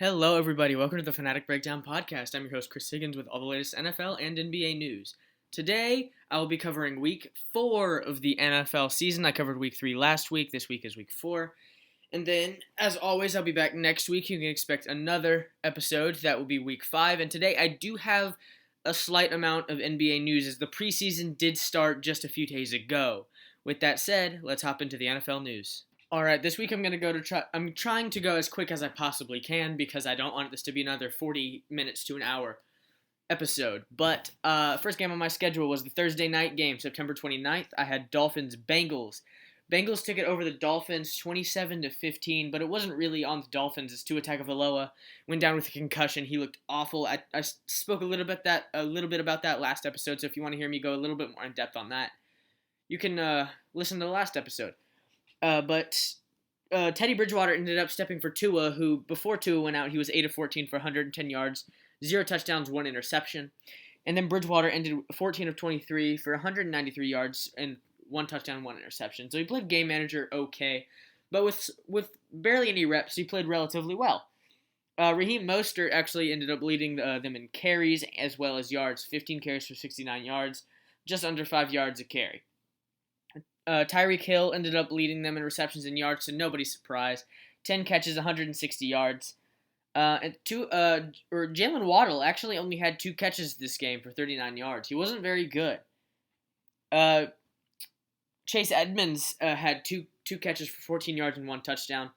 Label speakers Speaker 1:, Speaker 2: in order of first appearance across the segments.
Speaker 1: Hello, everybody. Welcome to the Fanatic Breakdown Podcast. I'm your host, Chris Higgins, with all the latest NFL and NBA news. Today, I will be covering Week 4 of the NFL season. I covered Week 3 last week. This week is Week 4. And then, as always, I'll be back next week. You can expect another episode. That will be Week 5. And today, I do have a slight amount of NBA news, as the preseason did start just a few days ago. With that said, let's hop into the NFL news. All right, this week I'm trying to go as quick as I possibly can because I don't want this to be another 40 minutes to an hour episode. But first game on my schedule was the Thursday night game, September 29th. I had Dolphins Bengals. Bengals took it over the Dolphins 27-15, but it wasn't really on the Dolphins. It's Tua Tagovailoa went down with a concussion. He looked awful. I spoke a little bit about that last episode. So if you want to hear me go a little bit more in depth on that, you can listen to the last episode. But Teddy Bridgewater ended up stepping for Tua, who, before Tua went out, he was 8 of 14 for 110 yards, 0 touchdowns, 1 interception. And then Bridgewater ended 14 of 23 for 193 yards and 1 touchdown, 1 interception. So he played game manager okay, but with barely any reps, he played relatively well. Raheem Mostert actually ended up leading them in carries as well as yards, 15 carries for 69 yards, just under 5 yards a carry. Tyreek Hill ended up leading them in receptions and yards, so nobody's surprised. 10 catches, 160 yards. Jalen Waddle actually only had 2 catches this game for 39 yards. He wasn't very good. Chase Edmonds had two catches for 14 yards and 1 touchdown.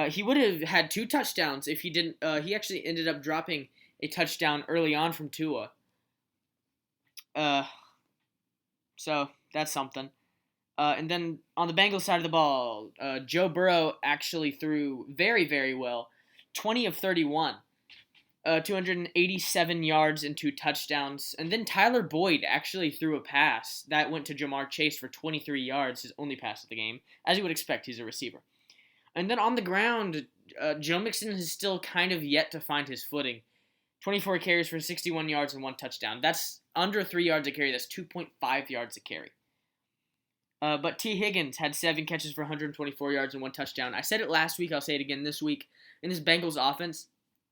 Speaker 1: He would have had 2 touchdowns if he didn't. He actually ended up dropping a touchdown early on from Tua. So that's something. And then on the Bengals side of the ball, Joe Burrow actually threw very, very well. 20 of 31. 287 yards and 2 touchdowns. And then Tyler Boyd actually threw a pass that went to Jamar Chase for 23 yards, his only pass of the game. As you would expect, he's a receiver. And then on the ground, Joe Mixon has still kind of yet to find his footing. 24 carries for 61 yards and 1 touchdown. That's under 3 yards a carry. That's 2.5 yards a carry. But T. Higgins had 7 catches for 124 yards and 1 touchdown. I said it last week. I'll say it again this week. In this Bengals offense,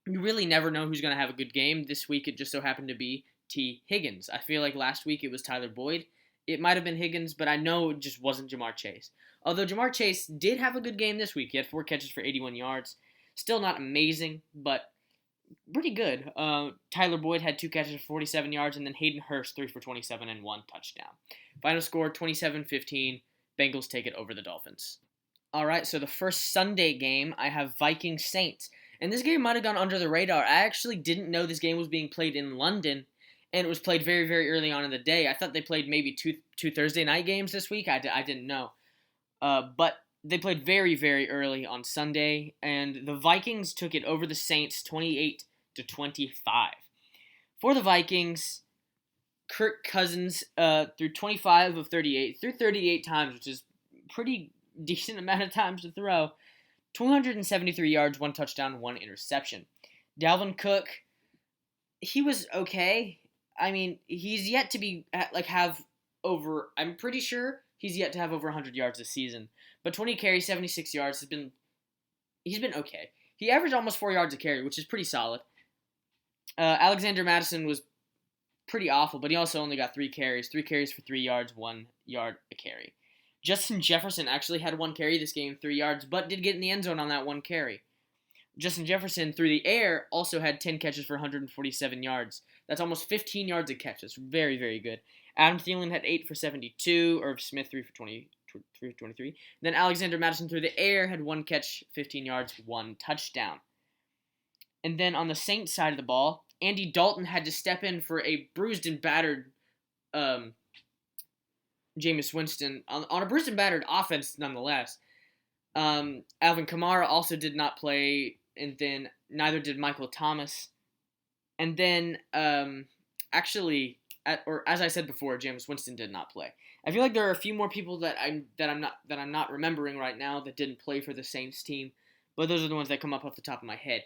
Speaker 1: you really never know who's going to have a good game. This week, it just so happened to be T. Higgins. I feel like last week it was Tyler Boyd. It might have been Higgins, but I know it just wasn't Jamar Chase. Although Jamar Chase did have a good game this week. He had 4 catches for 81 yards. Still not amazing, but pretty good. Tyler Boyd had 2 catches for 47 yards, and then Hayden Hurst 3 for 27 and 1 touchdown. Final score 27-15. Bengals take it over the Dolphins. All right, so the first Sunday game, I have Vikings Saints. And this game might have gone under the radar. I actually didn't know this game was being played in London, and it was played very, very early on in the day. I thought they played maybe two Thursday night games this week. I didn't know. But they played very, very early on Sunday, and the Vikings took it over the Saints 28-25. For the Vikings, Kirk Cousins threw 25 of 38, threw 38 times, which is pretty decent amount of times to throw. 273 yards, 1 touchdown, 1 interception. Dalvin Cook, he was okay. I mean, he's yet to be have over. I'm pretty sure he's yet to have over 100 yards this season. But 20 carries, 76 yards he's been okay. He averaged almost 4 yards a carry, which is pretty solid. Alexander Madison was pretty awful, but he also only got 3 carries. 3 carries for 3 yards, 1 yard a carry. Justin Jefferson actually had 1 carry this game, 3 yards, but did get in the end zone on that 1 carry. Justin Jefferson, through the air, also had 10 catches for 147 yards. That's almost 15 yards a catch. That's very, very good. Adam Thielen had 8 for 72, Irv Smith 3 for 23. Then Alexander Madison through the air had 1 catch, 15 yards, 1 touchdown. And then on the Saints side of the ball, Andy Dalton had to step in for a bruised and battered Jameis Winston on a bruised and battered offense nonetheless. Alvin Kamara also did not play, and then neither did Michael Thomas. And then as I said before, Jameis Winston did not play. I feel like there are a few more people that I'm not remembering right now that didn't play for the Saints team, but those are the ones that come up off the top of my head.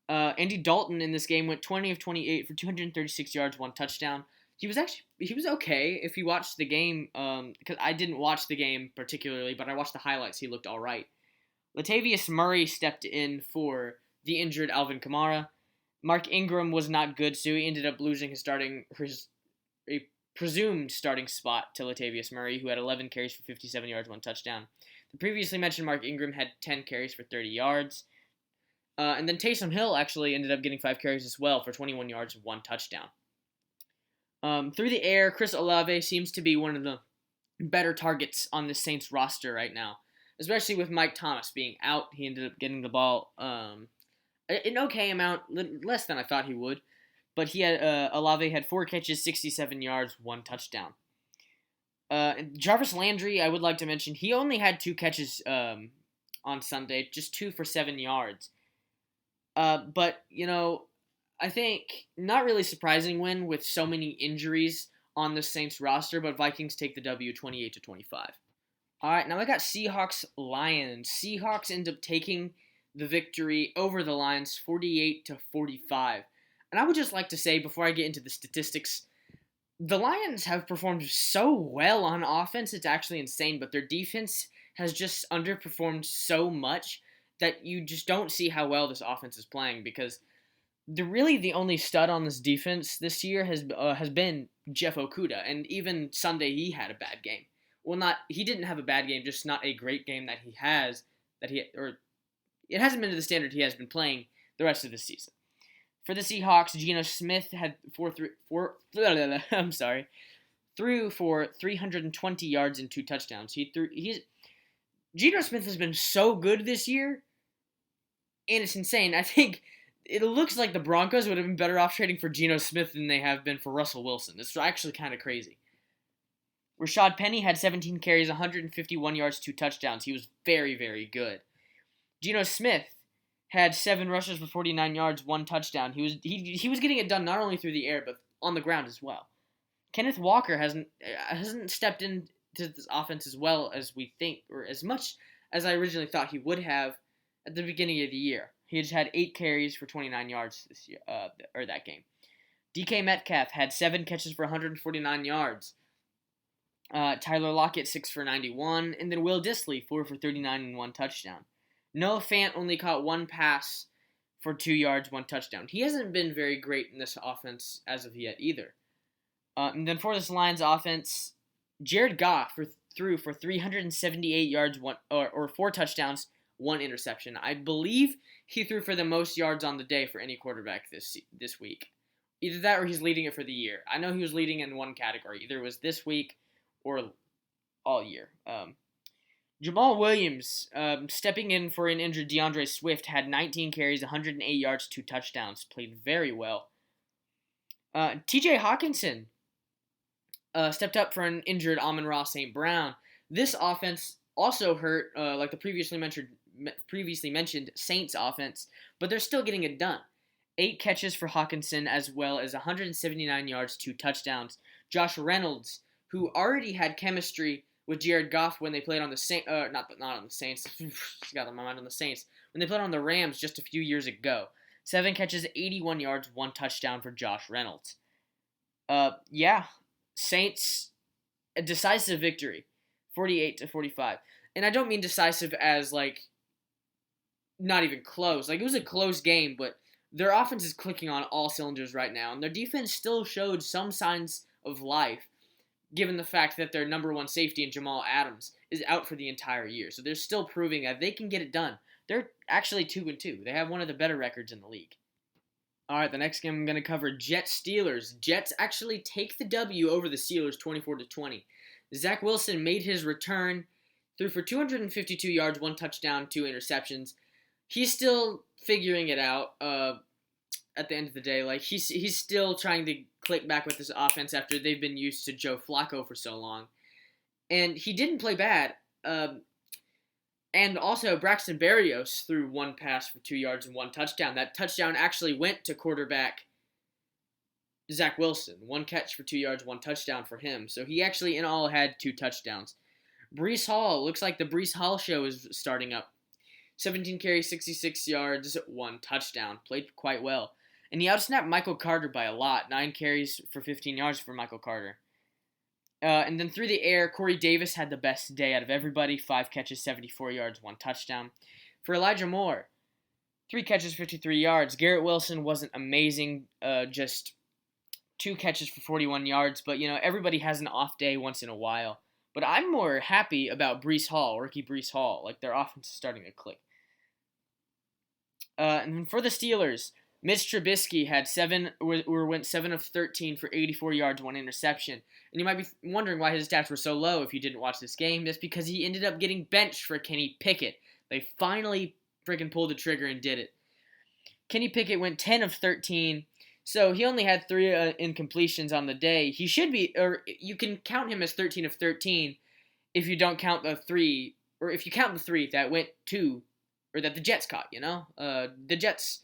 Speaker 1: Andy Dalton in this game went 20 of 28 for 236 yards, 1 touchdown. He was okay if you watched the game, because I didn't watch the game particularly, but I watched the highlights. He looked all right. Latavius Murray stepped in for the injured Alvin Kamara. Mark Ingram was not good, so he ended up losing his presumed starting spot to Latavius Murray, who had 11 carries for 57 yards, 1 touchdown. The previously mentioned Mark Ingram had 10 carries for 30 yards. And then Taysom Hill actually ended up getting 5 carries as well for 21 yards and 1 touchdown. Through the air, Chris Olave seems to be one of the better targets on the Saints roster right now, especially with Mike Thomas being out. He ended up getting the ball an okay amount, less than I thought he would. But Olave had 4 catches, 67 yards, 1 touchdown. Jarvis Landry, I would like to mention, he only had 2 catches on Sunday, just 2 for 7 yards. But, I think not really surprising win with so many injuries on the Saints roster, but Vikings take the W 28-25. All right, now I got Seahawks Lions. Seahawks end up taking the victory over the Lions 48-45. And I would just like to say, before I get into the statistics, the Lions have performed so well on offense, it's actually insane, but their defense has just underperformed so much that you just don't see how well this offense is playing, because the only stud on this defense this year has been Jeff Okudah, and even Sunday he had a bad game. Well, he didn't have a bad game, just not a great game it hasn't been to the standard he has been playing the rest of the season. For the Seahawks, Geno Smith had threw for 320 yards and 2 touchdowns. Geno Smith has been so good this year, and it's insane. I think it looks like the Broncos would have been better off trading for Geno Smith than they have been for Russell Wilson. It's actually kind of crazy. Rashad Penny had 17 carries, 151 yards, 2 touchdowns. He was very, very good. Geno Smith had 7 rushes for 49 yards, 1 touchdown. He was getting it done not only through the air, but on the ground as well. Kenneth Walker hasn't stepped into this offense as well as we think, or as much as I originally thought he would have at the beginning of the year. He just had 8 carries for 29 yards this year, that game. DK Metcalf had 7 catches for 149 yards. Tyler Lockett 6 for 91, and then Will Dissly 4 for 39 and 1 touchdown. Noah Fant only caught 1 pass for 2 yards, 1 touchdown. He hasn't been very great in this offense as of yet either. And then for this Lions offense, Jared Goff threw for 378 yards, 4 touchdowns, 1 interception. I believe he threw for the most yards on the day for any quarterback this week. Either that or he's leading it for the year. I know he was leading in one category. Either it was this week or all year. Jamal Williams, stepping in for an injured DeAndre Swift, had 19 carries, 108 yards, 2 touchdowns. Played very well. TJ Hawkinson stepped up for an injured Amon-Ra St. Brown. This offense also hurt, like the previously mentioned Saints offense, but they're still getting it done. 8 catches for Hawkinson, as well as 179 yards, 2 touchdowns. Josh Reynolds, who already had chemistry with Jared Goff when they played on the Saints, not on the Saints, got my mind on the Saints, when they played on the Rams just a few years ago. 7 catches, 81 yards, 1 touchdown for Josh Reynolds. Saints, a decisive victory, 48-45. And I don't mean decisive as, not even close. It was a close game, but their offense is clicking on all cylinders right now, and their defense still showed some signs of life, given the fact that their number 1 safety in Jamal Adams is out for the entire year. So they're still proving that they can get it done. They're actually 2-2. They have one of the better records in the league. All right, the next game I'm going to cover, Jets-Steelers. Jets actually take the W over the Steelers 24-20. Zach Wilson made his return, threw for 252 yards, 1 touchdown, 2 interceptions. He's still figuring it out at the end of the day. He's still trying to click back with this offense after they've been used to Joe Flacco for so long. And he didn't play bad. And also, Braxton Berrios threw 1 pass for 2 yards and 1 touchdown. That touchdown actually went to quarterback Zach Wilson. 1 catch for 2 yards, 1 touchdown for him. So he actually, in all, had 2 touchdowns. Breece Hall, looks like the Breece Hall show is starting up. 17 carries, 66 yards, 1 touchdown. Played quite well. And he outsnapped Michael Carter by a lot. 9 carries for 15 yards for Michael Carter. And then through the air, Corey Davis had the best day out of everybody. 5 catches, 74 yards, 1 touchdown. For Elijah Moore, 3 catches, 53 yards. Garrett Wilson wasn't amazing, just 2 catches for 41 yards. But, everybody has an off day once in a while. But I'm more happy about rookie Breece Hall. Like, their offense is starting to click. And then for the Steelers, Mitch Trubisky went 7 of 13 for 84 yards, 1 interception. And you might be wondering why his stats were so low if you didn't watch this game. That's because he ended up getting benched for Kenny Pickett. They finally freaking pulled the trigger and did it. Kenny Pickett went 10 of 13, so he only had 3 incompletions on the day. He should be, or you can count him as 13 of 13 if you don't count the 3, or if you count the 3 that went to, or that the Jets caught, The Jets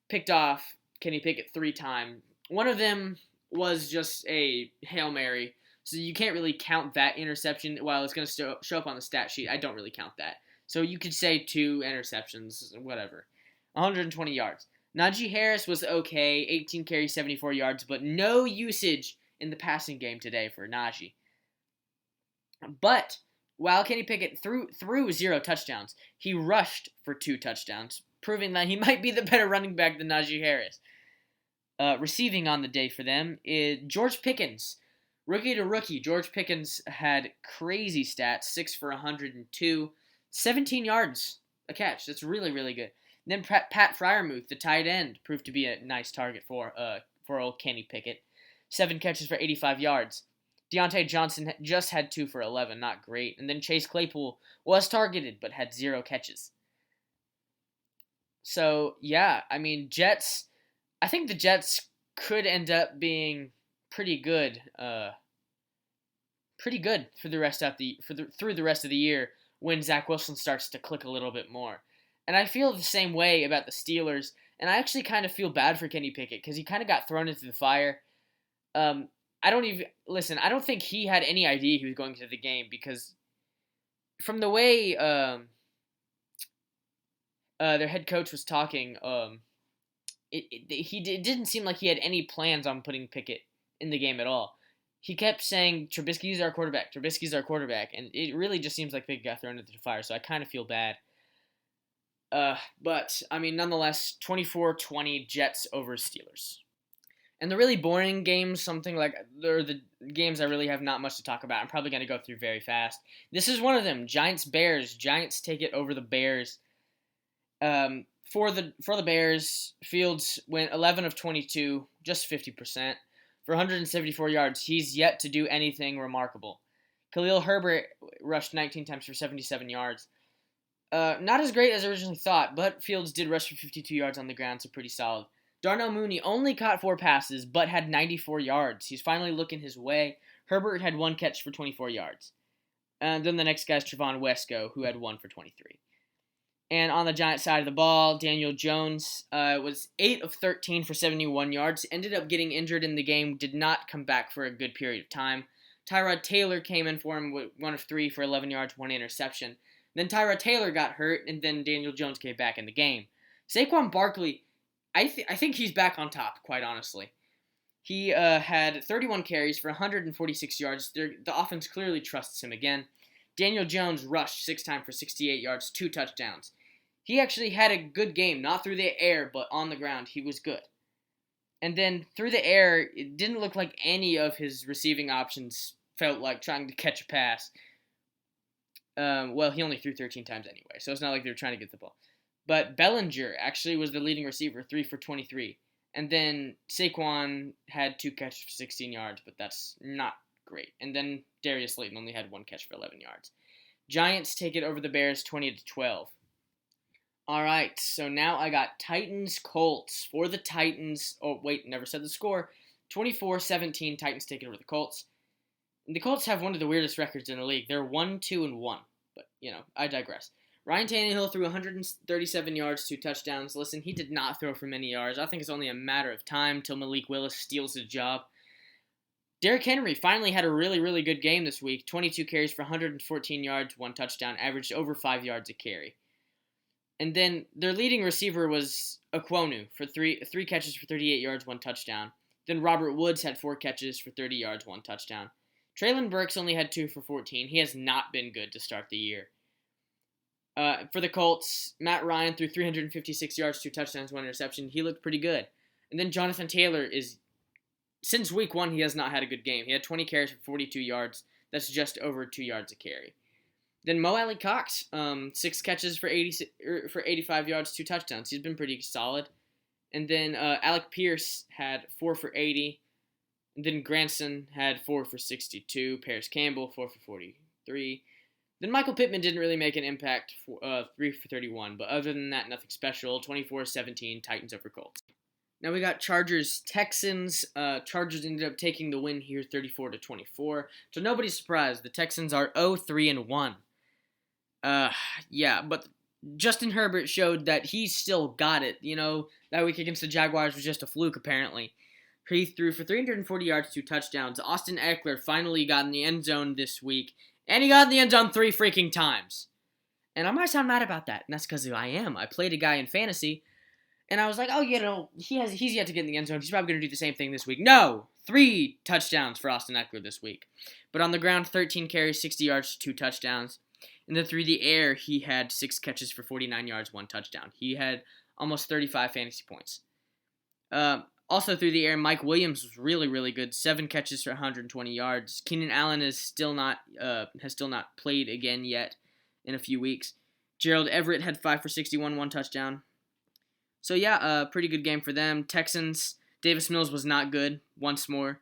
Speaker 1: picked off Kenny Pickett 3 times. One of them was just a Hail Mary, so you can't really count that interception. While it's going to show up on the stat sheet, I don't really count that. So you could say 2 interceptions, whatever. 120 yards. Najee Harris was okay, 18 carries, 74 yards, but no usage in the passing game today for Najee. But while Kenny Pickett threw 0 touchdowns, he rushed for 2 touchdowns, proving that he might be the better running back than Najee Harris. Receiving on the day for them is George Pickens. Rookie to rookie, George Pickens had crazy stats, 6 for 102, 17 yards a catch. That's really, really good. Then Pat Freiermuth, the tight end, proved to be a nice target for old Kenny Pickett. 7 catches for 85 yards. Deontay Johnson just had 2 for 11, not great. And then Chase Claypool was targeted but had 0 catches. So, yeah, I mean, Jets, I think the Jets could end up being pretty good for the rest of through the rest of the year when Zach Wilson starts to click a little bit more. And I feel the same way about the Steelers, and I actually kind of feel bad for Kenny Pickett because he kind of got thrown into the fire. I don't think he had any idea he was going to the game because from the way their head coach was talking, it didn't seem like he had any plans on putting Pickett in the game at all. He kept saying, Trubisky's our quarterback, and it really just seems like Pickett got thrown into the fire, so I kind of feel bad. But, I mean, nonetheless, 24-20 Jets over Steelers. And the really boring games, they're the games I really have not much to talk about. I'm probably going to go through very fast. This is one of them, Giants-Bears. Giants take it over the Bears. For the Bears, Fields went 11 of 22, just 50%, for 174 yards. He's yet to do anything remarkable. Khalil Herbert rushed 19 times for 77 yards. Not as great as originally thought, but Fields did rush for 52 yards on the ground, so pretty solid. Darnell Mooney only caught 4 passes, but had 94 yards. He's finally looking his way. Herbert had 1 catch for 24 yards. And then the next guy is Trevon Wesco, who had 1 for 23. And on the Giants side of the ball, Daniel Jones was 8 of 13 for 71 yards. Ended up getting injured in the game, did not come back for a good period of time. Tyrod Taylor came in for him with 1 of 3 for 11 yards, 1 interception. Then Tyrod Taylor got hurt, and then Daniel Jones came back in the game. Saquon Barkley, I think he's back on top, quite honestly. He had 31 carries for 146 yards. The offense clearly trusts him again. Daniel Jones rushed 6 times for 68 yards, 2 touchdowns. He actually had a good game, not through the air, but on the ground. He was good. And then through the air, it didn't look like any of his receiving options felt like trying to catch a pass. Well, he only threw 13 times anyway, so it's not like they were trying to get the ball. But Bellinger actually was the leading receiver, 3 for 23. And then Saquon had 2 catches for 16 yards, but that's not great. And then Darius Slayton only had 1 catch for 11 yards. Giants take it over the Bears 20-12. All right, so now I got Titans-Colts. For the Titans, oh wait, never said the score. 24-17, Titans take it over the Colts. And the Colts have one of the weirdest records in the league. They're 1-2-1, but, I digress. Ryan Tannehill threw 137 yards, 2 touchdowns. Listen, he did not throw for many yards. I think it's only a matter of time till Malik Willis steals his job. Derrick Henry finally had a really, really good game this week. 22 carries for 114 yards, 1 touchdown, averaged over 5 yards a carry. And then their leading receiver was Okwonu for three catches for 38 yards, 1 touchdown. Then Robert Woods had 4 catches for 30 yards, 1 touchdown. Treylon Burks only had 2 for 14. He has not been good to start the year. For the Colts, Matt Ryan threw 356 yards, 2 touchdowns, 1 interception. He looked pretty good. And then Jonathan Taylor since week 1, he has not had a good game. He had 20 carries for 42 yards. That's just over 2 yards a carry. Then Mo Alley Cox, 6 catches for 85 yards, 2 touchdowns. He's been pretty solid. And then Alec Pierce had 4 for 80. And then Granson had 4 for 62. Paris Campbell, 4 for 43. Then Michael Pittman didn't really make an impact, 3 for 31. But other than that, nothing special. 24-17, Titans over Colts. Now we got Chargers Texans. Chargers ended up taking the win here, 34-24. So nobody's surprised. The Texans are 0-3-1. Yeah, but Justin Herbert showed that he still got it. That week against the Jaguars was just a fluke, apparently. He threw for 340 yards, 2 touchdowns. Austin Eckler finally got in the end zone this week, and he got in the end zone 3 freaking times. And I might sound mad about that, and that's because I am. I played a guy in fantasy, and I was like, he's yet to get in the end zone. He's probably going to do the same thing this week. No! 3 touchdowns for Austin Eckler this week. But on the ground, 13 carries, 60 yards, 2 touchdowns. And then through the air, he had 6 catches for 49 yards, 1 touchdown. He had almost 35 fantasy points. Also through the air, Mike Williams was really, really good. 7 catches for 120 yards. Keenan Allen has still not played again yet in a few weeks. Gerald Everett had 5 for 61, 1 touchdown. So yeah, pretty good game for them. Texans, Davis Mills was not good once more.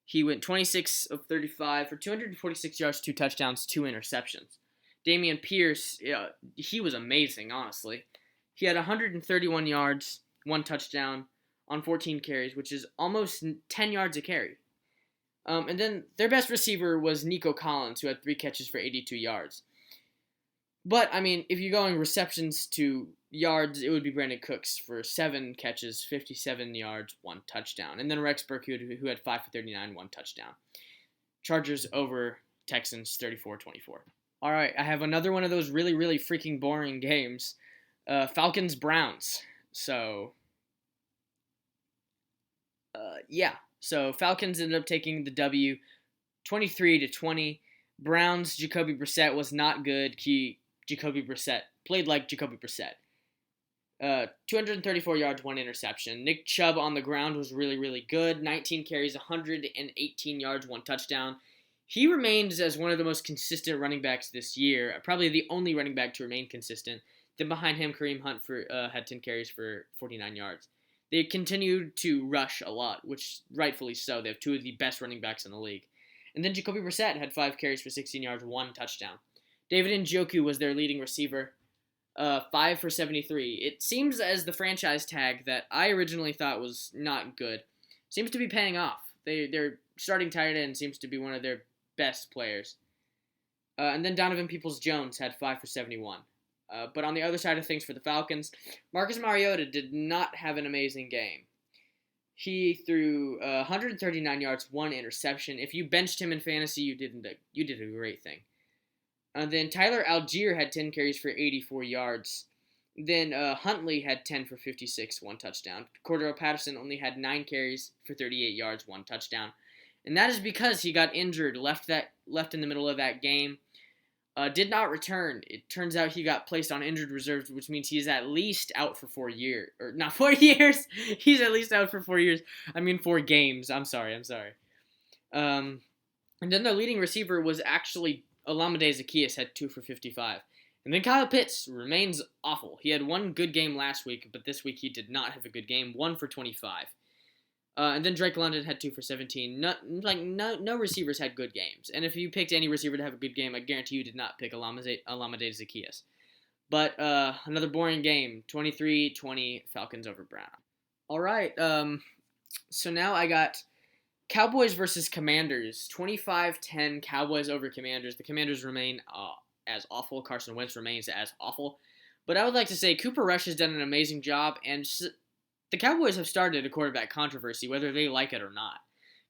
Speaker 1: He went 26 of 35 for 246 yards, 2 touchdowns, 2 interceptions. Dameon Pierce, he was amazing, honestly. He had 131 yards, 1 touchdown on 14 carries, which is almost 10 yards a carry. And then their best receiver was Nico Collins, who had 3 catches for 82 yards. But, if you're going receptions to yards, it would be Brandon Cooks for 7 catches, 57 yards, 1 touchdown. And then Rex Burkhead, who had 5 for 39, 1 touchdown. Chargers over Texans, 34-24. All right, I have another one of those really, really freaking boring games. Falcons Browns. So Falcons ended up taking the W, 23-20. Browns, Jacoby Brissett was not good. Jacoby Brissett played like Jacoby Brissett. 234 yards, 1 interception. Nick Chubb on the ground was really, really good. 19 carries, 118 yards, 1 touchdown. He remains as one of the most consistent running backs this year, probably the only running back to remain consistent. Then behind him, Kareem Hunt had 10 carries for 49 yards. They continued to rush a lot, which rightfully so. They have 2 of the best running backs in the league. And then Jacoby Brissett had 5 carries for 16 yards, 1 touchdown. David Njoku was their leading receiver, 5 for 73. It seems as the franchise tag that I originally thought was not good seems to be paying off. Their starting tight end seems to be one of their best players. And then Donovan Peoples-Jones had 5 for 71. But on the other side of things for the Falcons, Marcus Mariota did not have an amazing game. He threw 139 yards, 1 interception. If you benched him in fantasy, you did a great thing. Then Tyler Algier had 10 carries for 84 yards. Then Huntley had 10 for 56, 1 touchdown. Cordero Patterson only had 9 carries for 38 yards, 1 touchdown. And that is because he got injured, left in the middle of that game. Did not return. It turns out he got placed on injured reserve, which means he's at least out for 4 years. Or not 4 years. He's at least out for 4 years. 4 games. I'm sorry. And then their leading receiver was actually Olamide Zaccheaus, had 2 for 55. And then Kyle Pitts remains awful. He had 1 good game last week, but this week he did not have a good game. 1 for 25. And then Drake London had 2 for 17. No receivers had good games. And if you picked any receiver to have a good game, I guarantee you did not pick Olamide Zaccheaus. But another boring game, 23-20, Falcons over Brown. All right, so now I got Cowboys versus Commanders, 25-10, Cowboys over Commanders. The Commanders remain as awful. Carson Wentz remains as awful. But I would like to say Cooper Rush has done an amazing job, and the Cowboys have started a quarterback controversy, whether they like it or not.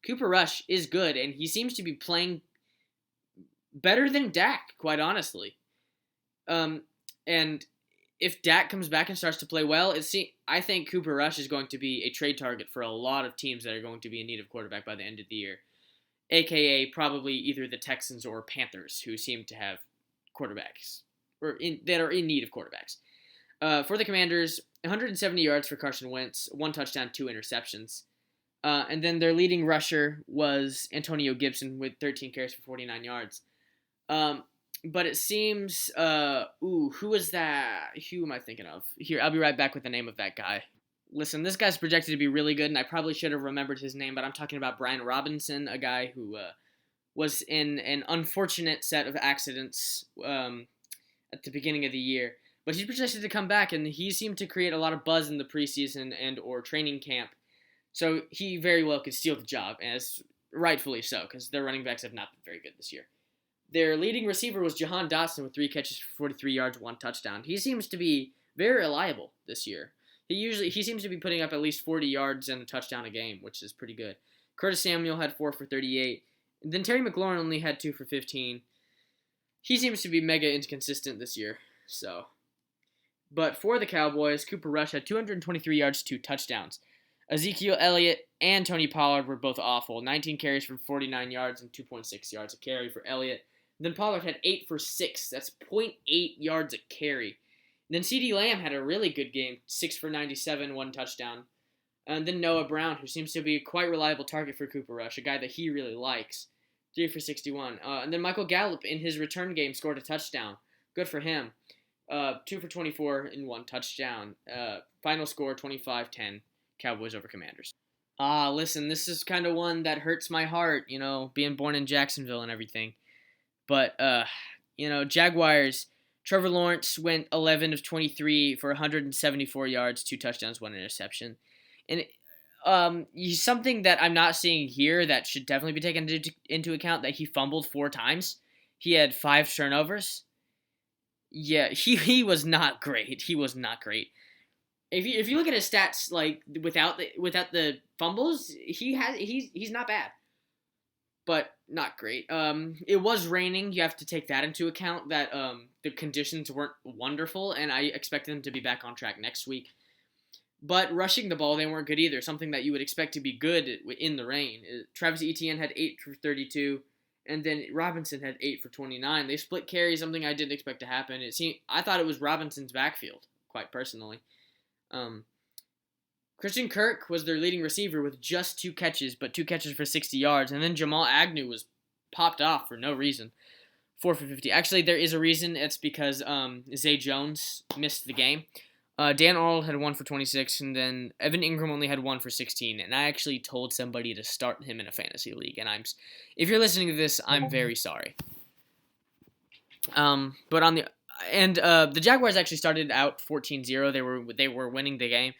Speaker 1: Cooper Rush is good, and he seems to be playing better than Dak, quite honestly. And if Dak comes back and starts to play well, I think Cooper Rush is going to be a trade target for a lot of teams that are going to be in need of quarterback by the end of the year, a.k.a. probably either the Texans or Panthers, who seem to have quarterbacks that are in need of quarterbacks. For the Commanders, 170 yards for Carson Wentz, 1 touchdown, 2 interceptions. And then their leading rusher was Antonio Gibson with 13 carries for 49 yards. But it seems, who was that? Who am I thinking of? Here, I'll be right back with the name of that guy. Listen, this guy's projected to be really good, and I probably should have remembered his name, but I'm talking about Brian Robinson, a guy who was in an unfortunate set of accidents at the beginning of the year. But he's projected to come back, and he seemed to create a lot of buzz in the preseason and or training camp. So he very well could steal the job, as rightfully so, because their running backs have not been very good this year. Their leading receiver was Jahan Dotson with 3 catches for 43 yards, 1 touchdown. He seems to be very reliable this year. He seems to be putting up at least 40 yards and a touchdown a game, which is pretty good. Curtis Samuel had 4 for 38. And then Terry McLaurin only had 2 for 15. He seems to be mega inconsistent this year. But for the Cowboys, Cooper Rush had 223 yards, 2 touchdowns. Ezekiel Elliott and Tony Pollard were both awful. 19 carries for 49 yards and 2.6 yards a carry for Elliott. Then Pollard had 8 for 6. That's 0.8 yards a carry. Then CeeDee Lamb had a really good game. 6 for 97, 1 touchdown. And then Noah Brown, who seems to be a quite reliable target for Cooper Rush, a guy that he really likes. 3 for 61. And then Michael Gallup in his return game scored a touchdown. Good for him. 2 for 24 and 1 touchdown. Final score 25-10. Cowboys over Commanders. Listen, this is kind of one that hurts my heart, being born in Jacksonville and everything. But, Jaguars, Trevor Lawrence went 11 of 23 for 174 yards, 2 touchdowns, 1 interception. And something that I'm not seeing here that should definitely be taken into account, that he fumbled 4 times. He had 5 turnovers. Yeah, he was not great. He was not great. If you look at his stats, like without the fumbles, he's not bad, but not great. It was raining. You have to take that into account. That the conditions weren't wonderful, and I expect them to be back on track next week. But rushing the ball, they weren't good either. Something that you would expect to be good in the rain. Travis Etienne had 8 for 32, and then Robinson had 8 for 29. They split carries, something I didn't expect to happen. I thought it was Robinson's backfield, quite personally. Christian Kirk was their leading receiver with just 2 catches, but 2 catches for 60 yards. And then Jamal Agnew was popped off for no reason. 4 for 50. Actually, there is a reason. It's because Zay Jones missed the game. Dan Arnold had 1 for 26, and then Evan Ingram only had 1 for 16. And I actually told somebody to start him in a fantasy league. And if you're listening to this, I'm very sorry. But on the Jaguars actually started out 14-0. They were winning the game.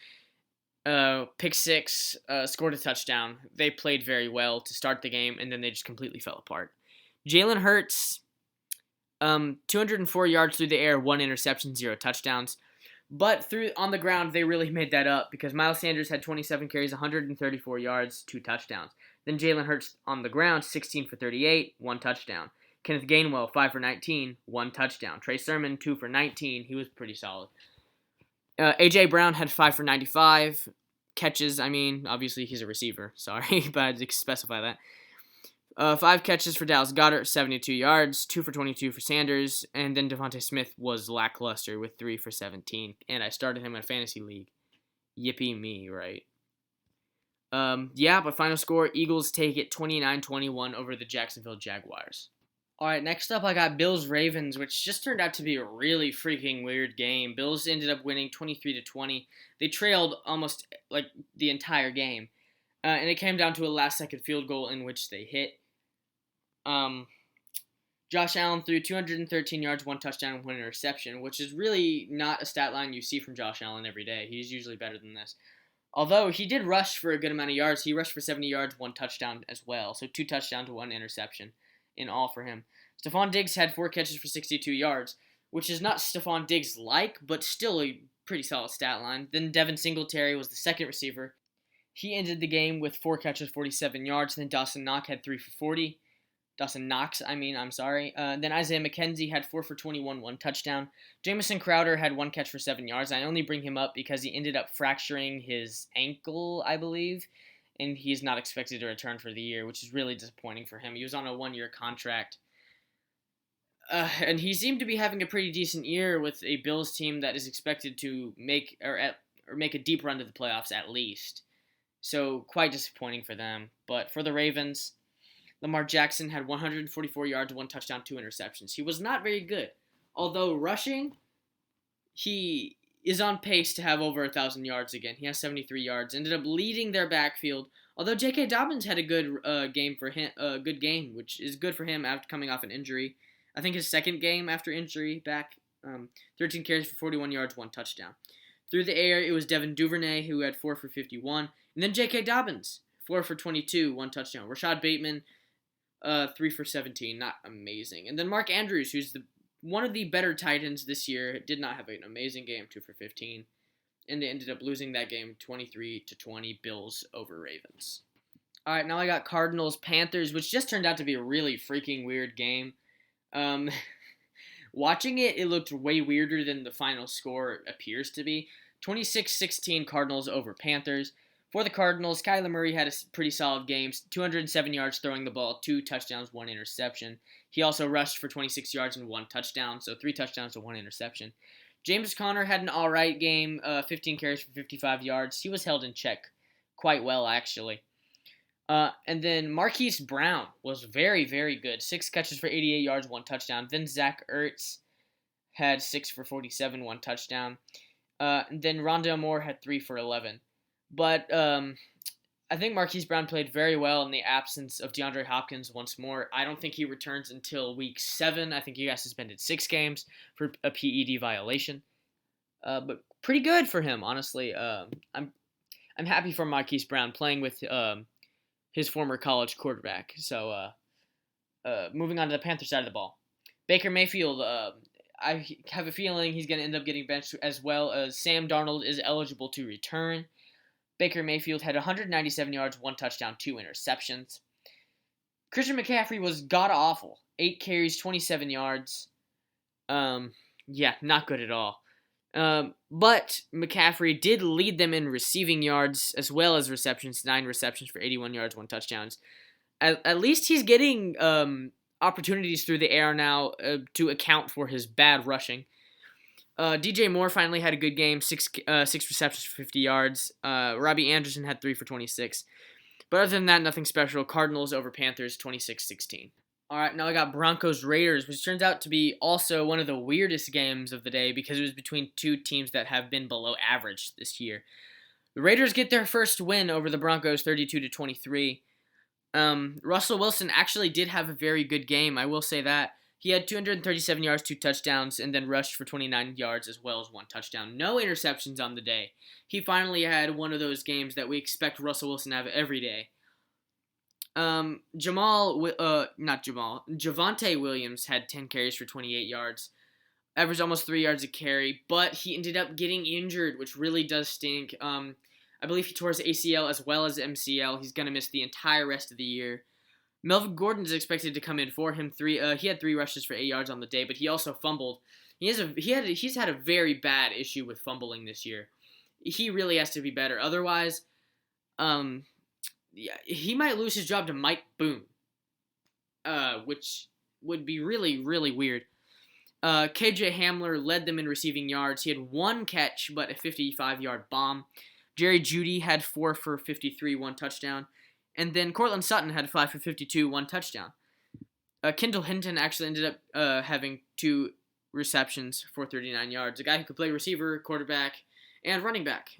Speaker 1: Pick 6, scored a touchdown. They played very well to start the game, and then they just completely fell apart. Jalen Hurts, 204 yards through the air, 1 interception, 0 touchdowns. But on the ground, they really made that up because Miles Sanders had 27 carries, 134 yards, 2 touchdowns. Then Jalen Hurts on the ground, 16 for 38, 1 touchdown. Kenneth Gainwell, 5 for 19, 1 touchdown. Trey Sermon, 2 for 19. He was pretty solid. A.J. Brown had 5 for 95 catches. I mean, obviously he's a receiver. Sorry, but I had to specify that. 5 catches for Dallas Goedert, 72 yards. 2 for 22 for Sanders. And then Devontae Smith was lackluster with 3 for 17. And I started him in a fantasy league. Yippee me, right? But final score, Eagles take it 29-21 over the Jacksonville Jaguars. All right, next up I got Bills-Ravens, which just turned out to be a really freaking weird game. Bills ended up winning 23-20. They trailed almost like the entire game, and it came down to a last-second field goal in which they hit. Josh Allen threw 213 yards, 1 touchdown, and 1 interception, which is really not a stat line you see from Josh Allen every day. He's usually better than this. Although he did rush for a good amount of yards. He rushed for 70 yards, 1 touchdown as well. So 2 touchdowns to 1 interception in all for him. Stephon Diggs had 4 catches for 62 yards, which is not Stephon Diggs-like, but still a pretty solid stat line. Then Devin Singletary was the second receiver. He ended the game with 4 catches, 47 yards. Then Dawson Knox had 3 for 40. Then Isaiah McKenzie had 4 for 21, 1 touchdown. Jamison Crowder had 1 catch for 7 yards. I only bring him up because he ended up fracturing his ankle, I believe, and he's not expected to return for the year, which is really disappointing for him. He was on a 1-year contract. And he seemed to be having a pretty decent year with a Bills team that is expected to make a deep run to the playoffs at least. So quite disappointing for them. But for the Ravens, Lamar Jackson had 144 yards, 1 touchdown, 2 interceptions. He was not very good. Although rushing, he is on pace to have over 1,000 yards again. He has 73 yards. Ended up leading their backfield. Although J.K. Dobbins had a good game for him, which is good for him after coming off an injury. I think his second game after injury back. 13 carries for 41 yards, 1 touchdown. Through the air, it was Devin Duvernay who had 4 for 51, and then J.K. Dobbins 4 for 22, 1 touchdown. Rashad Bateman 3 for 17, not amazing. And then Mark Andrews, who's one of the better tight ends this year, did not have an amazing game, 2 for 15. And they ended up losing that game 23-20, Bills over Ravens. All right, now I got Cardinals Panthers, which just turned out to be a really freaking weird game. Watching it looked way weirder than the final score appears to be. 26-16 Cardinals over Panthers. For the Cardinals, Kyler Murray had a pretty solid game, 207 yards throwing the ball, 2 touchdowns, 1 interception. He also rushed for 26 yards and 1 touchdown, so 3 touchdowns and 1 interception. James Conner had an alright game, 15 carries for 55 yards. He was held in check quite well, actually. And then Marquise Brown was very, very good. 6 catches for 88 yards, 1 touchdown. Then Zach Ertz had 6 for 47, 1 touchdown. And then Rondale Moore had 3 for 11. But I think Marquise Brown played very well in the absence of DeAndre Hopkins once more. I don't think he returns until week 7. I think he got suspended 6 games for a PED violation. But pretty good for him, honestly. I'm happy for Marquise Brown playing with his former college quarterback. So moving on to the Panther side of the ball. Baker Mayfield, I have a feeling he's going to end up getting benched, as well as Sam Darnold is eligible to return. Baker Mayfield had 197 yards, 1 touchdown, 2 interceptions. Christian McCaffrey was god-awful. 8 carries, 27 yards. Yeah, not good at all. But McCaffrey did lead them in receiving yards as well as receptions, 9 receptions for 81 yards, 1 touchdowns. At least he's getting opportunities through the air now to account for his bad rushing. DJ Moore finally had a good game, 6 receptions for 50 yards. Robbie Anderson had 3 for 26. But other than that, nothing special. Cardinals over Panthers, 26-16. All right, now I got Broncos Raiders, which turns out to be also one of the weirdest games of the day because it was between 2 teams that have been below average this year. The Raiders get their first win over the Broncos, 32-23. Russell Wilson actually did have a very good game, I will say that. He had 237 yards, 2 touchdowns, and then rushed for 29 yards as well as 1 touchdown. No interceptions on the day. He finally had one of those games that we expect Russell Wilson to have every day. Javonte Williams had 10 carries for 28 yards, averaged almost 3 yards a carry, but he ended up getting injured, which really does stink. I believe he tore his ACL as well as MCL. He's going to miss the entire rest of the year. Melvin Gordon is expected to come in for him. He had 3 rushes for 8 yards on the day, but he also fumbled. He's had a very bad issue with fumbling this year. He really has to be better. Otherwise, he might lose his job to Mike Boone, which would be really, really weird. KJ Hamler led them in receiving yards. He had 1 catch, but a 55-yard bomb. Jerry Jeudy had 4 for 53, 1 touchdown. And then Cortland Sutton had 5 for 52, 1 touchdown. Kendall Hinton actually ended up having 2 receptions for 39 yards. A guy who could play receiver, quarterback, and running back.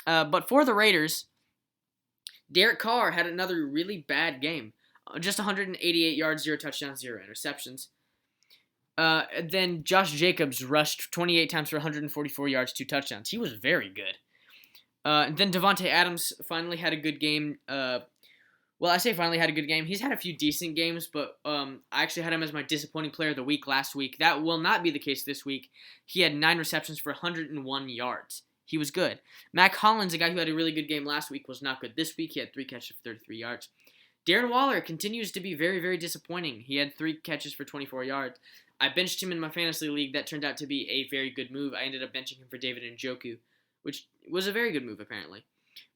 Speaker 1: But for the Raiders, Derek Carr had another really bad game. Just 188 yards, 0 touchdowns, 0 interceptions. Then Josh Jacobs rushed 28 times for 144 yards, 2 touchdowns. He was very good. And then Devontae Adams finally had a good game. I say finally had a good game. He's had a few decent games, but I actually had him as my disappointing player of the week last week. That will not be the case this week. He had 9 receptions for 101 yards. He was good. Mac Hollins, a guy who had a really good game last week, was not good this week. He had 3 catches for 33 yards. Darren Waller continues to be very, very disappointing. He had 3 catches for 24 yards. I benched him in my fantasy league. That turned out to be a very good move. I ended up benching him for David Njoku, which was a very good move, apparently.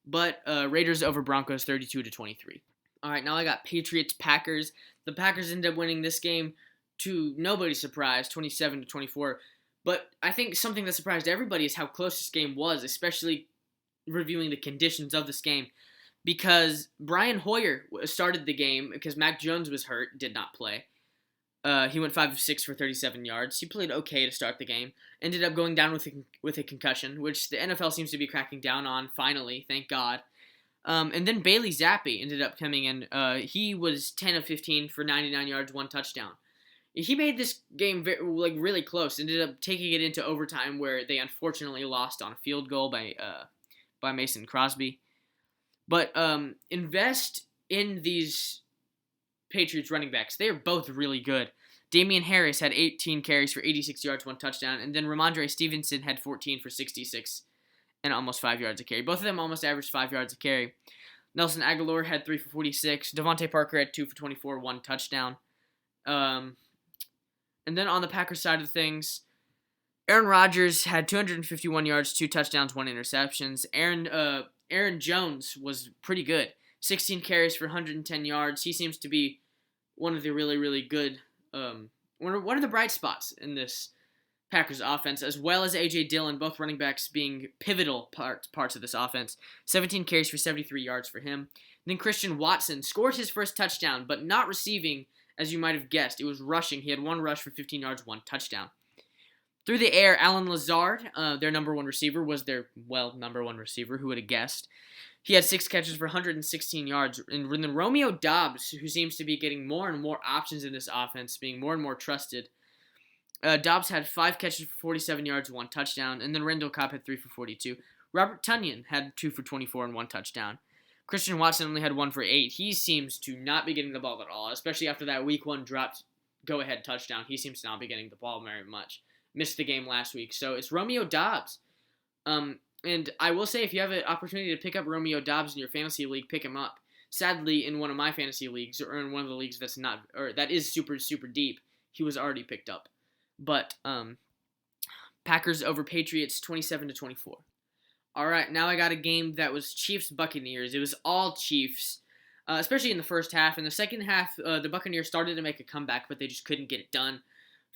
Speaker 1: But Raiders over Broncos, 32-23. All right, now I got Patriots Packers. The Packers ended up winning this game to nobody's surprise, 27-24. But I think something that surprised everybody is how close this game was, especially reviewing the conditions of this game. Because Brian Hoyer started the game because Mac Jones was hurt, did not play. He went 5 of 6 for 37 yards. He played okay to start the game. Ended up going down with a concussion, which the NFL seems to be cracking down on, finally, thank God. And then Bailey Zappi ended up coming in. He was 10 of 15 for 99 yards, 1 touchdown. He made this game really close. Ended up taking it into overtime, where they unfortunately lost on a field goal by Mason Crosby. But invest in these Patriots running backs. They are both really good. Damian Harris had 18 carries for 86 yards, 1 touchdown, and then Ramondre Stevenson had 14 for 66 and almost 5 yards a carry. Both of them almost averaged 5 yards a carry. Nelson Aguilar had 3 for 46. Devontae Parker had 2 for 24, 1 touchdown. And then on the Packers side of things, Aaron Rodgers had 251 yards, 2 touchdowns, 1 interceptions. Aaron Jones was pretty good. 16 carries for 110 yards. He seems to be one of the really, really good, one of the bright spots in this Packers offense, as well as A.J. Dillon, both running backs being pivotal parts of this offense. 17 carries for 73 yards for him. And then Christian Watson scored his first touchdown, but not receiving, as you might have guessed. It was rushing. He had 1 rush for 15 yards, 1 touchdown. Through the air, Alan Lazard, their number one receiver, was their, number one receiver. Who would have guessed? He had 6 catches for 116 yards. And then Romeo Doubs, who seems to be getting more and more options in this offense, being more and more trusted. Doubs had 5 catches for 47 yards, 1 touchdown. And then Randall Cobb had 3 for 42. Robert Tonyan had 2 for 24 and 1 touchdown. Christian Watson only had 1 for 8. He seems to not be getting the ball at all, especially after that Week 1 dropped go-ahead touchdown. He seems to not be getting the ball very much. Missed the game last week. So it's Romeo Doubs. And I will say, if you have an opportunity to pick up Romeo Doubs in your fantasy league, pick him up. Sadly, in one of my fantasy leagues, or in one of the leagues that is super, super deep, he was already picked up. But Packers over Patriots 27-24. All right, now I got a game that was Chiefs Buccaneers. It was all Chiefs, especially in the first half. In the second half, the Buccaneers started to make a comeback, but they just couldn't get it done.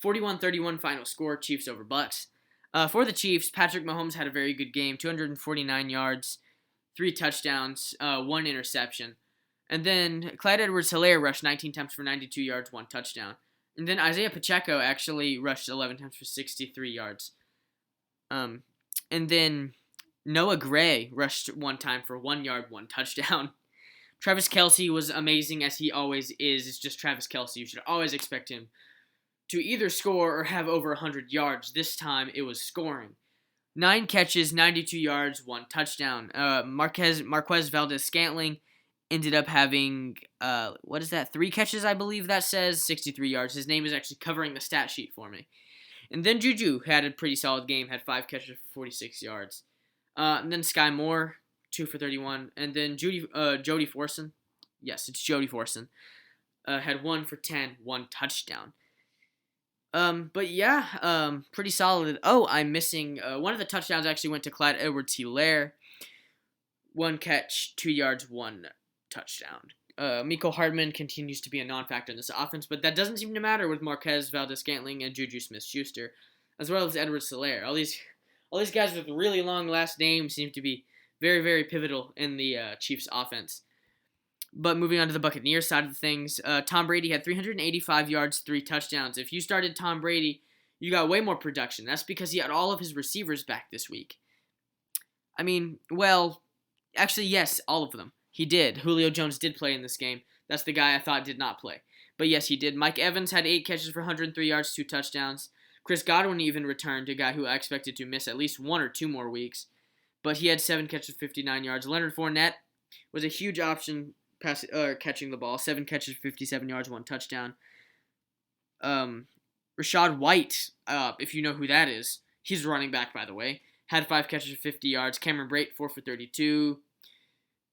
Speaker 1: 41-31 final score, Chiefs over Bucs. For the Chiefs, Patrick Mahomes had a very good game, 249 yards, 3 touchdowns, 1 interception. And then Clyde Edwards-Helaire rushed 19 times for 92 yards, 1 touchdown. And then Isaiah Pacheco actually rushed 11 times for 63 yards. And then Noah Gray rushed 1 time for 1 yard, 1 touchdown. Travis Kelce was amazing, as he always is. It's just Travis Kelce. You should always expect him to either score or have over 100 yards. This time, it was scoring. 9 catches, 92 yards, 1 touchdown. Marquez Valdez-Scantling ended up having, 3 catches, I believe that says, 63 yards. His name is actually covering the stat sheet for me. And then Juju had a pretty solid game, had 5 catches for 46 yards. And then Sky Moore, 2 for 31. And then Jody Forson, yes, it's Jody Forson, had 1 for 10, 1 touchdown. But yeah, pretty solid. Oh, I'm missing, one of the touchdowns actually went to Clyde Edwards-Helaire. 1 catch, 2 yards, 1 touchdown. Mecole Hardman continues to be a non-factor in this offense, but that doesn't seem to matter with Marquez Valdez-Scantling and Juju Smith-Schuster, as well as Edwards-Helaire. All these guys with really long last names seem to be very, very pivotal in the Chiefs offense. But moving on to the Buccaneers side of things, Tom Brady had 385 yards, 3 touchdowns. If you started Tom Brady, you got way more production. That's because he had all of his receivers back this week. I mean, well, actually, yes, all of them. He did. Julio Jones did play in this game. That's the guy I thought did not play. But yes, he did. Mike Evans had 8 catches for 103 yards, 2 touchdowns. Chris Godwin even returned, a guy who I expected to miss at least 1 or 2 more weeks. But he had 7 catches, 59 yards. Leonard Fournette was a huge option catching the ball. 7 catches, 57 yards, 1 touchdown. Rashad White, if you know who that is, he's a running back, by the way, had 5 catches, 50 yards. Cameron Brate, 4 for 32.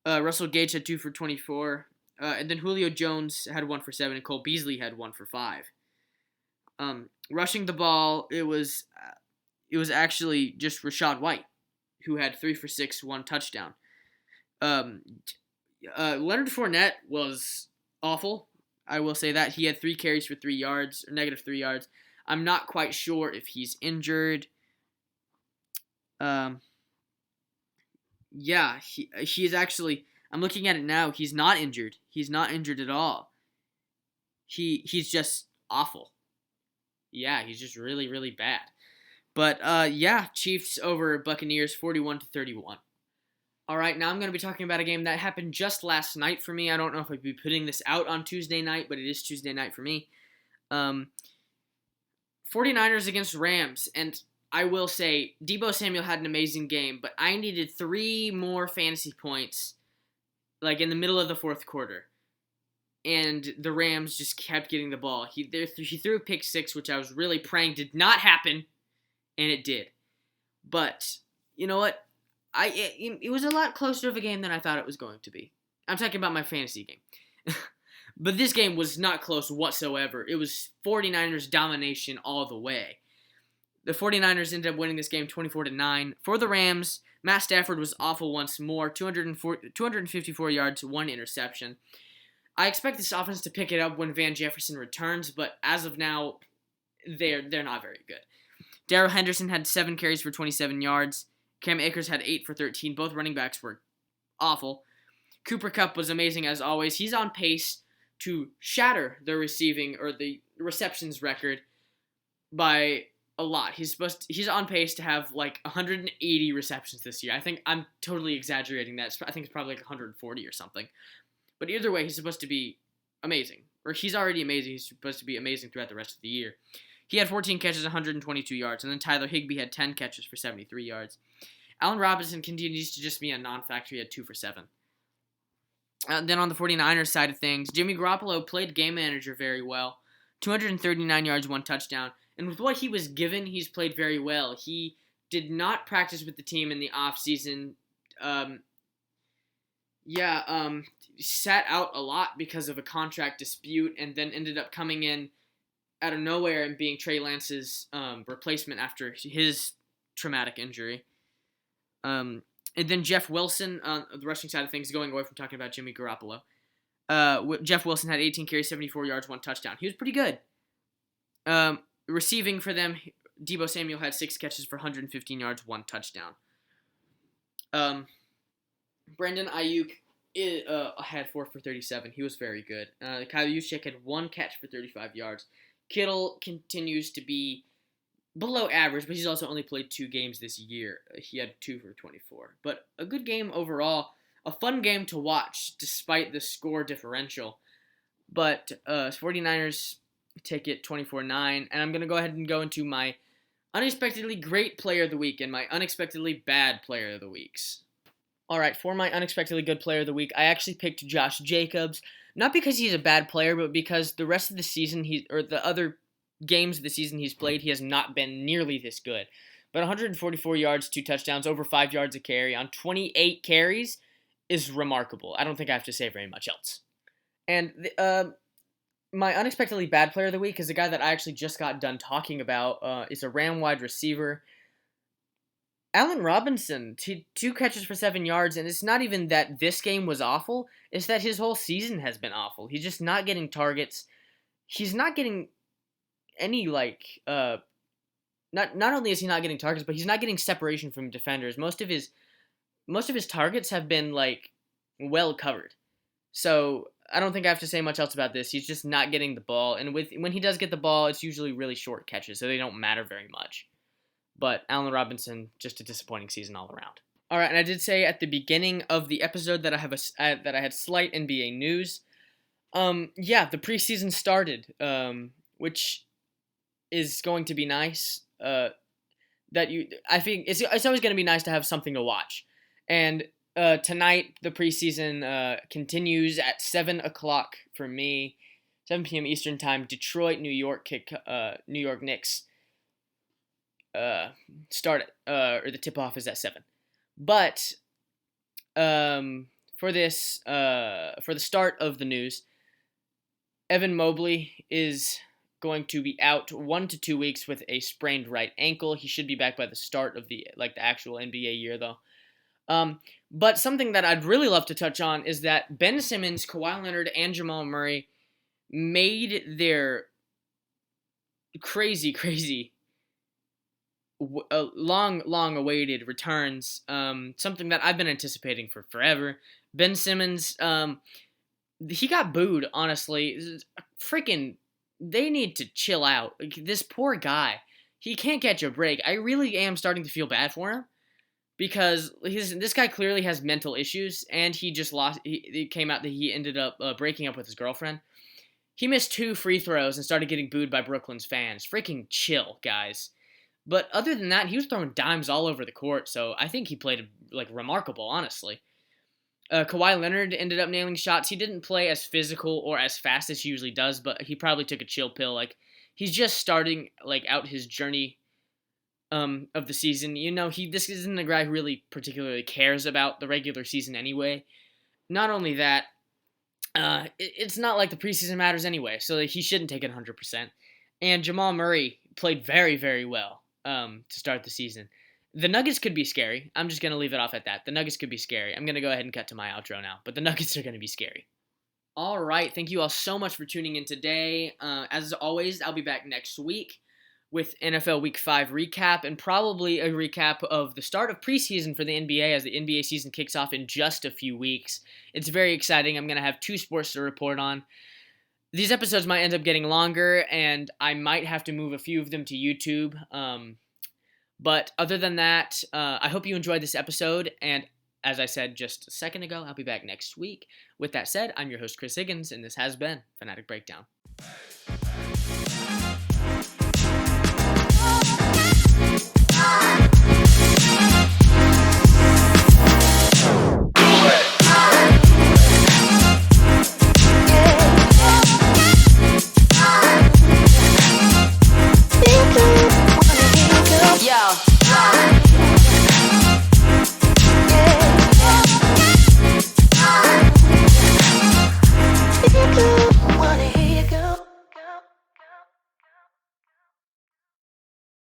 Speaker 1: Russell Gage had 2 for 24. And then Julio Jones had 1 for 7, and Cole Beasley had 1 for 5. Rushing the ball, it was actually just Rashad White, who had 3 for 6, 1 touchdown. Leonard Fournette was awful. I will say that. He had 3 carries for 3 yards, or negative 3 yards. I'm not quite sure if he's injured. Yeah, he is actually, I'm looking at it now, he's not injured. He's not injured at all. He's just awful. Yeah, he's just really, really bad. But, Chiefs over Buccaneers 41-31. All right, now I'm going to be talking about a game that happened just last night for me. I don't know if I'd be putting this out on Tuesday night, but it is Tuesday night for me. 49ers against Rams, and I will say Deebo Samuel had an amazing game, but I needed 3 more fantasy points, like in the middle of the fourth quarter. And the Rams just kept getting the ball. He threw a pick 6, which I was really praying did not happen, and it did. But you know what? It was a lot closer of a game than I thought it was going to be. I'm talking about my fantasy game. But this game was not close whatsoever. It was 49ers domination all the way. The 49ers ended up winning this game 24-9. For the Rams, Matt Stafford was awful once more. 254 yards, 1 interception. I expect this offense to pick it up when Van Jefferson returns, but as of now, they're not very good. Darrell Henderson had 7 carries for 27 yards. Cam Akers had 8 for 13. Both running backs were awful. Cooper Kupp was amazing as always. He's on pace to shatter the receiving or the receptions record by a lot. He's on pace to have like 180 receptions this year. I think I'm totally exaggerating that. I think it's probably like 140 or something. But either way, he's supposed to be amazing. Or he's already amazing. He's supposed to be amazing throughout the rest of the year. He had 14 catches, 122 yards, and then Tyler Higbee had 10 catches for 73 yards. Allen Robinson continues to just be a non-factor. He had 2 for 7. Then on the 49ers side of things, Jimmy Garoppolo played game manager very well. 239 yards, 1 touchdown. And with what he was given, he's played very well. He did not practice with the team in the offseason. Sat out a lot because of a contract dispute and then ended up coming in out of nowhere and being Trey Lance's replacement after his traumatic injury. And then Jeff Wilson, on the rushing side of things, going away from talking about Jimmy Garoppolo. Jeff Wilson had 18 carries, 74 yards, 1 touchdown. He was pretty good. Receiving for them, Deebo Samuel had 6 catches for 115 yards, 1 touchdown. Brandon Ayuk had 4 for 37. He was very good. Kyle Juszczyk had 1 catch for 35 yards. Kittle continues to be below average, but he's also only played 2 games this year. He had 2 for 24. But a good game overall. A fun game to watch, despite the score differential. But 49ers take it 24-9. And I'm going to go ahead and go into my unexpectedly great player of the week and my unexpectedly bad player of the weeks. All right, for my unexpectedly good player of the week, I actually picked Josh Jacobs. Not because he's a bad player, but because the rest of the season, the other games of the season he's played, he has not been nearly this good. But 144 yards, 2 touchdowns, over 5 yards a carry on 28 carries is remarkable. I don't think I have to say very much else. And my unexpectedly bad player of the week is a guy that I actually just got done talking about. Is a Ram wide receiver. Allen Robinson, 2 catches for 7 yards, and it's not even that this game was awful, it's that his whole season has been awful. He's just not getting targets. He's not getting any, not only is he not getting targets, but he's not getting separation from defenders. Most of his targets have been, well covered. So I don't think I have to say much else about this. He's just not getting the ball, and when he does get the ball, it's usually really short catches, so they don't matter very much. But Allen Robinson, just a disappointing season all around. All right, and I did say at the beginning of the episode that I had slight NBA news. The preseason started, which is going to be nice. I think it's always going to be nice to have something to watch. And tonight the preseason continues at 7 o'clock for me, 7 p.m. Eastern time. Detroit, New York New York Knicks. Start it, or the tip-off is at 7. But for the start of the news, Evan Mobley is going to be out 1 to 2 weeks with a sprained right ankle. He should be back by the start of the actual NBA year, though. But something that I'd really love to touch on is that Ben Simmons, Kawhi Leonard, and Jamal Murray made their crazy, long awaited returns. Something that I've been anticipating for forever. Ben Simmons, he got booed, honestly. Freaking, they need to chill out. Like, this poor guy, he can't catch a break. I really am starting to feel bad for him because this guy clearly has mental issues, and he just lost. It came out that he ended up breaking up with his girlfriend. He missed 2 free throws and started getting booed by Brooklyn's fans. Freaking chill, guys. But other than that, he was throwing dimes all over the court, so I think he played remarkable, honestly. Kawhi Leonard ended up nailing shots. He didn't play as physical or as fast as he usually does, but he probably took a chill pill. He's just starting out his journey of the season. This isn't a guy who really particularly cares about the regular season anyway. Not only that, it's not like the preseason matters anyway, so he shouldn't take it 100%. And Jamal Murray played very, very well to start the season. The Nuggets could be scary. I'm just going to leave it off at that. The Nuggets could be scary. I'm going to go ahead and cut to my outro now, but the Nuggets are going to be scary. All right, thank you all so much for tuning in today. As always, I'll be back next week with NFL Week 5 recap and probably a recap of the start of preseason for the NBA as the NBA season kicks off in just a few weeks. It's very exciting. I'm going to have 2 sports to report on. These episodes might end up getting longer, and I might have to move a few of them to YouTube. But other than that, I hope you enjoyed this episode, and as I said just a second ago, I'll be back next week. With that said, I'm your host, Chris Higgins, and this has been Fanatic Breakdown.
Speaker 2: Yo.